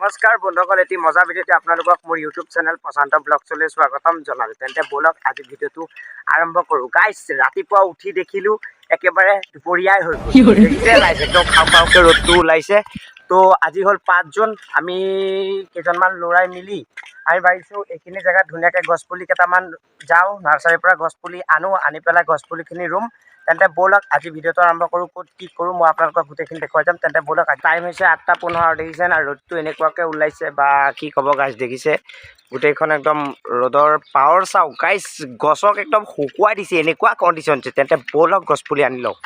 নমস্কাৰ বন্ধুসকল, এটি মজা ভিডিঅ'তে আপোনালোকক মোৰ ইউটিউব চেনেল প্ৰশান্ত ব্লগছলৈ স্বাগতম জনালো। তেন্তে বলক আজি ভিডিঅ'টো আৰম্ভ কৰোঁ। গাইছ, ৰাতিপুৱা উঠি দেখিলোঁ একেবাৰে দুপৰীয়াই হৈ গ'ল। একদম খাওঁ খাওঁকৈ ৰ'দটো ওলাইছে। তো আজি হ'ল 5 জুন। আমি কেইজনমান ল'ৰাই মিলি আমি ভাবিছোঁ এইখিনি জেগাত ধুনীয়াকৈ গছপুলি কেইটামান যাওঁ, নাৰ্চাৰীৰ পৰা গছপুলি আনি পেলাই গছপুলিখিনি ৰুম। তেন্তে বলক আজি ভিডিঅ'টো আৰম্ভ কৰোঁ। ক'ত কি কৰোঁ মই আপোনালোকক গোটেইখিনি দেখুৱাই যাম। তেন্তে বলক, টাইম হৈছে 8:15 দেখিছে না, ৰ'দটো এনেকুৱাকৈ ওলাইছে বা কি ক'ব গাইছ, দেখিছে গোটেইখন একদম ৰ'দৰ পাৱাৰ চাওক গাইছ, গছক একদম শুকুৱাই দিছে, এনেকুৱা কণ্ডিশ্যন হৈছে। তেন্তে বলক গছপুলি আনি লওঁ।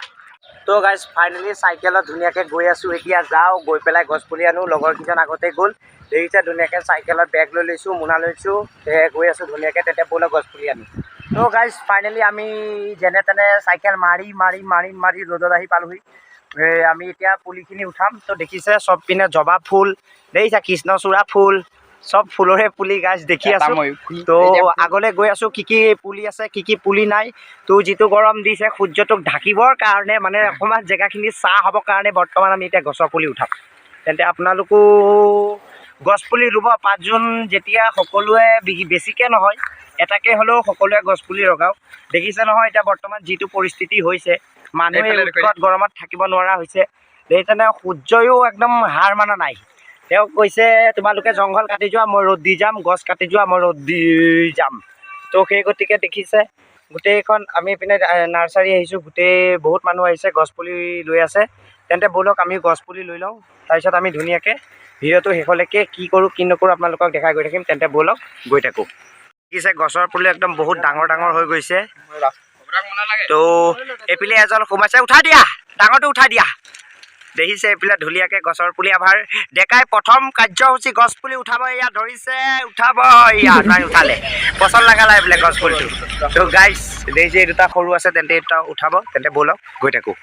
তো গাইছ ফাইনেলি চাইকেলত ধুনীয়াকৈ গৈ আছোঁ। এতিয়া যাওঁ, গৈ পেলাই গছপুলি আনো। লগৰকেইজন আগতে গ'ল, দেখিছে ধুনীয়াকৈ চাইকেলত বেগ লৈ লৈছোঁ, মোনা লৈছোঁ, গৈ আছোঁ ধুনীয়াকৈ। তেন্তে বলক গছপুলি আনি। তো গাইছ ফাইনেলি আমি যেনে তেনে চাইকেল মাৰি ৰ'দত আহি পালোহি। আমি এতিয়া পুলিখিনি উঠাম। তো দেখিছে চব পিনে জবা ফুল, দেখিছে কৃষ্ণচূড়া ফুল, চব ফুলৰে পুলি গাইছ দেখি আছোঁ। তো আগলৈ গৈ আছোঁ, কি কি পুলি আছে কি কি পুলি নাই। তো যিটো গৰম দিছে সূৰ্যটোক ঢাকিবৰ কাৰণে, মানে অকণমান জেগাখিনি ছাঁ হ'বৰ কাৰণে বৰ্তমান আমি এতিয়া গছৰ পুলি উঠাম। তেন্তে আপোনালোকো গছপুলি ৰুব। 5 জুন যেতিয়া সকলোৱে বেছিকৈ নহয়, এটাকৈ হ'লেও সকলোৱে গছপুলি লগাওক। দেখিছে নহয় এতিয়া বৰ্তমান যিটো পৰিস্থিতি হৈছে, মানুহে উৎকট গৰমত থাকিব নোৱাৰা হৈছে। সেইকাৰণে সূৰ্যয়ো একদম হাৰ মানা নাই। তেওঁ কৈছে তোমালোকে জংঘল কাটি যোৱা, মই ৰ'দ দি যাম, গছ কাটি যোৱা, মই ৰ'দ দি যাম। তো সেই গতিকে দেখিছে গোটেইখন আমি এইপিনে নাৰ্চাৰী আহিছোঁ, বহুত মানুহ আহিছে, গছপুলি লৈ আছে। তেন্তে বলক আমি গছপুলি লৈ লওঁ, তাৰপিছত আমি ধুনীয়াকৈ ভিডিঅ'টো শেষলৈকে কি কৰোঁ কি নকৰোঁ আপোনালোকক দেখাই গৈ থাকিম। তেন্তে বলক গৈ থাকোঁ। দেখিছে গছৰ পুলি একদম বহুত ডাঙৰ হৈ গৈছে। তো এইপিনে এজন সোমাইছে, উঠাই দিয়া, ডাঙৰটো উঠাই দিয়া। দেখিছে এইফালে ধুনীয়াকৈ গছৰ পুলি আমাৰ ডেকাই প্ৰথম কাৰ্যসূচী গছপুলি উঠাব। ইয়াত ধৰিছে, উঠাব, ইয়াত নাই উঠালে, পচন্দ লগালে এইফালে গছপুলিটো। তো গাইছ দেখিছে এই দুটা সৰু আছে, তেন্তে এই দুটা উঠাব। তেন্তে বলক গৈ থাকোঁ।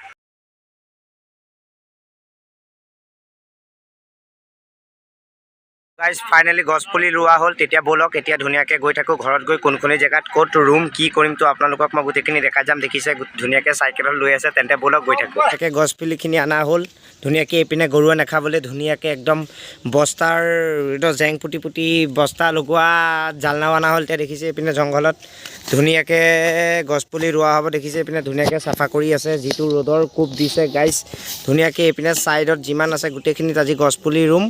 গাইছ ফাইনেলি গছপুলি ৰোৱা হ'ল। তেতিয়া বলক এতিয়া ধুনীয়াকৈ গৈ থাকোঁ। ঘৰত গৈ কোন জেগাত ক'ত ৰুম কি কৰিম তো আপোনালোকক মই গোটেইখিনি দেখাই যাম। দেখিছে ধুনীয়াকৈ চাইকেলত লৈ আছে। তেন্তে বলক গৈ থাকোঁ। তাকে গছপুলিখিনি অনা হ'ল ধুনীয়াকৈ। এইপিনে গৰুৱে নাখাবলৈ ধুনীয়াকৈ একদম বস্তাৰ জেং পুতি বস্তা লগোৱা জালনাও অনা হ'ল। এতিয়া দেখিছে এইপিনে জংঘলত ধুনীয়াকৈ গছপুলি ৰোৱা হ'ব। দেখিছে এইপিনে ধুনীয়াকৈ চাফা কৰি আছে, যিটো ৰ'দৰ কোব দিছে গাইছ। ধুনীয়াকৈ এইপিনে ছাইডত যিমান আছে গোটেইখিনিত আজি গছপুলি ৰুম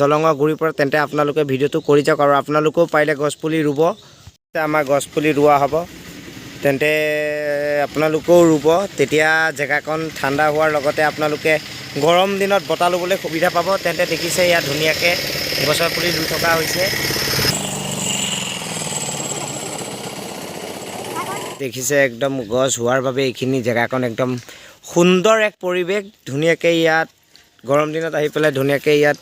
দলঙৰ গুৰিৰ পৰা। তেন্তে আপোনালোকে ভিডিঅ'টো কৰি যাওক আৰু আপোনালোকেও পাৰিলে গছপুলি ৰুব। আমাৰ গছপুলি ৰোৱা হ'ব, তেন্তে আপোনালোকেও ৰুব। তেতিয়া জেগাকণ ঠাণ্ডা হোৱাৰ লগতে আপোনালোকে গৰম দিনত বতাহ ল'বলৈ সুবিধা পাব। তেন্তে দেখিছে ইয়াত ধুনীয়াকৈ গছৰ পুলি ৰুই থকা হৈছে। দেখিছে একদম গছ হোৱাৰ বাবে এইখিনি জেগাকণ একদম সুন্দৰ এক পৰিৱেশ। ধুনীয়াকৈ ইয়াত গৰম দিনত আহি পেলাই ধুনীয়াকৈ ইয়াত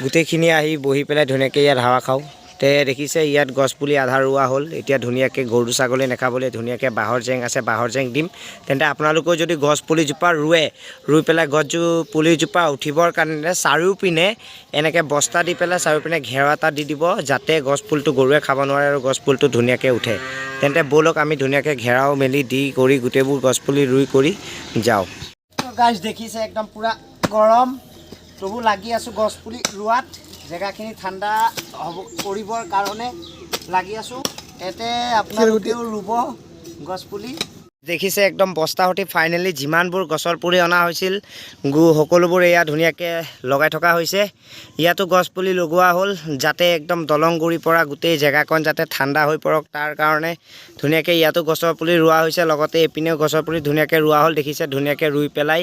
গোটেইখিনি আহি বহি পেলাই ধুনীয়াকৈ ইয়াত হাৱা খাওঁ। দেখিছে ইয়াত গছপুলি আধা ৰোৱা হ'ল। এতিয়া ধুনীয়াকৈ গৰু ছাগলী নাখাবলৈ ধুনীয়াকৈ বাঁহৰ জেং আছে, বাঁহৰ জেং দিম। তেন্তে আপোনালোকেও যদি গছপুলিজোপা ৰুই পেলাই পুলিজোপা উঠিবৰ কাৰণে চাৰিওপিনে এনেকৈ বস্তা দি পেলাই চাৰিওপিনে ঘেৰা এটা দি দিব, যাতে গছপুলিটো গৰুৱে খাব নোৱাৰে আৰু গছপুলিটো ধুনীয়াকৈ উঠে। তেন্তে বলক আমি ধুনীয়াকৈ ঘেৰাও মেলি দি কৰি গোটেইবোৰ গছপুলি ৰুই কৰি যাওঁ। গাইছ দেখিছে একদম পূৰা গৰম, তবু লাগি আছোঁ গছপুলি ৰোৱাত। জেগাখিনি ঠাণ্ডা কৰিবৰ কাৰণে লাগি আছোঁ। ইয়াতে আপোনালোকেও ৰুব গছপুলি। দেখিছে একদম বস্তা সতি ফাইনেলি যিমানবোৰ গছৰ পুলি অনা হৈছিল সকলোবোৰ এয়া ধুনীয়াকৈ লগাই থকা হৈছে। ইয়াতো গছপুলি লগোৱা হ'ল, যাতে একদম দলং গুৰিৰ পৰা গোটেই জেগাকণ যাতে ঠাণ্ডা হৈ পৰক, তাৰ কাৰণে ধুনীয়াকৈ ইয়াতো গছৰ পুলি ৰোৱা হৈছে। লগতে এইপিনেও গছৰ পুলি ধুনীয়াকৈ ৰোৱা হ'ল। দেখিছে ধুনীয়াকৈ ৰুই পেলাই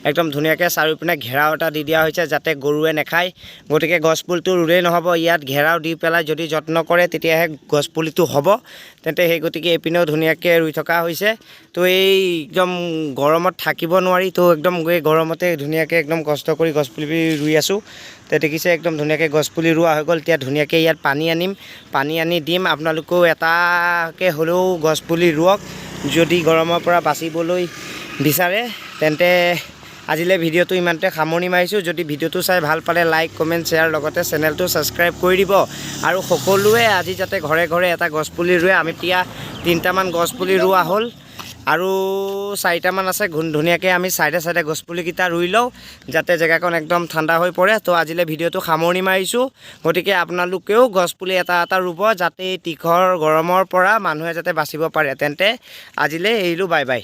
একদম ধুনীয়াকৈ চাৰিওপিনে ঘেৰাও এটা দি দিয়া হৈছে, যাতে গৰুৱে নাখায়। গতিকে গছপুলিটো ৰুলেই নহ'ব, ইয়াত ঘেৰাও দি পেলাই যদি যত্ন কৰে তেতিয়াহে গছপুলিটো হ'ব। তেন্তে সেই গতিকে এইপিনেও ধুনীয়াকৈ ৰুই থকা হৈছে। তো এই একদম গৰমত থাকিব নোৱাৰি, তো একদম এই গৰমতে ধুনীয়াকৈ একদম কষ্ট কৰি গছপুলি ৰুই আছোঁ। তো দেখিছে একদম ধুনীয়াকৈ গছপুলি ৰোৱা হৈ গ'ল। এতিয়া ধুনীয়াকৈ ইয়াত পানী আনি দিম। আপোনালোকেও এটাকৈ হ'লেও গছপুলি ৰুৱক যদি গৰমৰ পৰা বাচিবলৈ বিচাৰে। তেন্তে আজিলৈ ভিডিঅ'টো ইমানতে সামৰণি মাৰিছোঁ। যদি ভিডিঅ'টো চাই ভাল পালে লাইক কমেণ্ট শ্বেয়াৰ লগতে চেনেলটো ছাবস্ক্ৰাইব কৰি দিব। আৰু সকলোৱে আজি যাতে ঘৰে ঘৰে এটা গছপুলি ৰুৱে। আমি এতিয়া 3টামান গছপুলি ৰোৱা হ'ল আৰু 4টামান আছে ধুনীয়াকৈ আমি চাইডে চাইডে গছপুলিকেইটা ৰুই লওঁ যাতে জেগাকণ একদম ঠাণ্ডা হৈ পৰে তো আজিলৈ ভিডিঅ'টো সামৰণি মাৰিছোঁ গতিকে আপোনালোকেও গছপুলি এটা এটা ৰুব যাতে তীখৰ গৰমৰ পৰা মানুহে যাতে বাচিব পাৰে তেন্তে আজিলৈ এৰিলোঁ বাই বাই